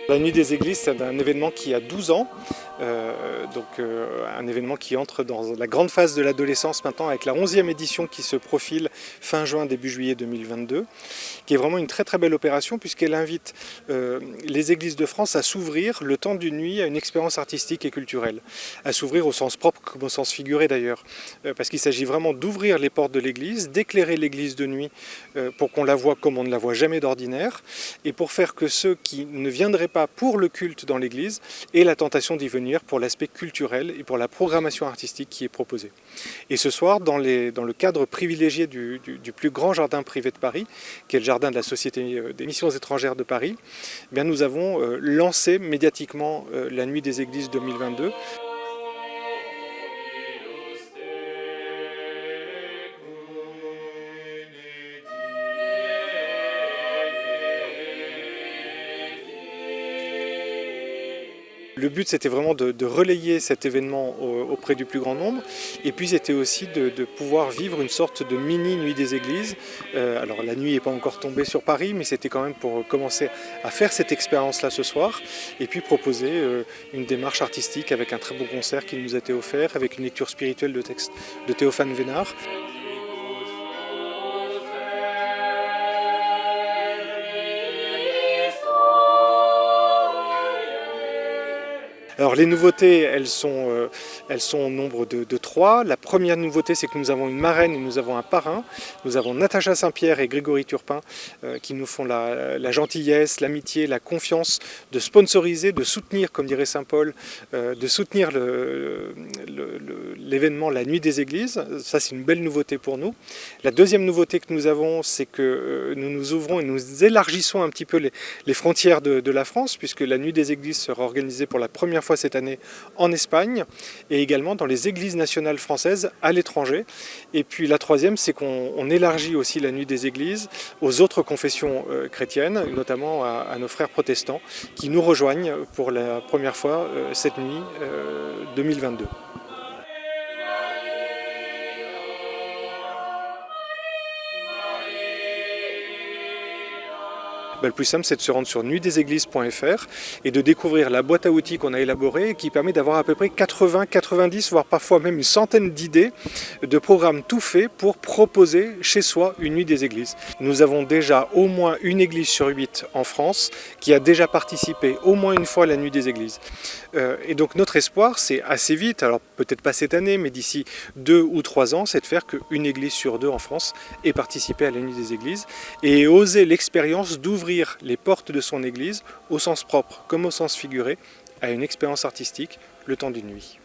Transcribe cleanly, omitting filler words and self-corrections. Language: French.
La Nuit des Églises, c'est un événement qui a 12 ans, un événement qui entre dans la grande phase de l'adolescence maintenant avec la 11e édition qui se profile fin juin, début juillet 2022, qui est vraiment une très très belle opération puisqu'elle invite les églises de France à s'ouvrir le temps d'une nuit à une expérience artistique et culturelle, à s'ouvrir au sens propre comme au sens figuré d'ailleurs, parce qu'il s'agit vraiment d'ouvrir les portes de l'église, d'éclairer l'église de nuit pour qu'on la voie comme on ne la voit jamais d'ordinaire et pour faire que ceux qui ne viendraient pas pour le culte dans l'église aient la tentation d'y venir pour l'aspect culturel et pour la programmation artistique qui est proposée. Et ce soir, dans le cadre privilégié du plus grand jardin privé de Paris, qui est le jardin de la Société des Missions étrangères de Paris, eh bien nous avons lancé médiatiquement la Nuit des Églises 2022. Le but, c'était vraiment de relayer cet événement auprès du plus grand nombre, et puis c'était aussi de pouvoir vivre une sorte de mini Nuit des Églises. Alors la nuit n'est pas encore tombée sur Paris, mais c'était quand même pour commencer à faire cette expérience-là ce soir, et puis proposer une démarche artistique avec un très beau concert qui nous a été offert, avec une lecture spirituelle de textes de Théophane Vénard. Alors les nouveautés, elles sont au nombre de 3. La première nouveauté, c'est que nous avons une marraine et nous avons un parrain. Nous avons Natacha Saint-Pierre et Grégory Turpin qui nous font la gentillesse, l'amitié, la confiance de sponsoriser, de soutenir, comme dirait Saint Paul, de soutenir l'événement La Nuit des Églises. Ça, c'est une belle nouveauté pour nous. La deuxième nouveauté que nous avons, c'est que nous nous ouvrons et nous élargissons un petit peu les frontières de la France, puisque La Nuit des Églises sera organisée pour la première fois cette année en Espagne et également dans les églises nationales françaises à l'étranger. Et puis la troisième, c'est qu'on élargit aussi la Nuit des Églises aux autres confessions chrétiennes, notamment à nos frères protestants qui nous rejoignent pour la première fois cette nuit 2022. Le plus simple, c'est de se rendre sur nuitdeséglises.fr et de découvrir la boîte à outils qu'on a élaborée et qui permet d'avoir à peu près 80, 90, voire parfois même une centaine d'idées de programmes tout faits pour proposer chez soi une Nuit des Églises. Nous avons déjà au moins une église sur 8 en France qui a déjà participé au moins une fois à la Nuit des Églises. Et donc notre espoir, c'est assez vite, alors peut-être pas cette année, mais d'ici 2 ou 3 ans, c'est de faire qu'une église sur 2 en France ait participé à la Nuit des Églises et oser l'expérience d'ouvrir les portes de son église, au sens propre comme au sens figuré, à une expérience artistique le temps d'une nuit.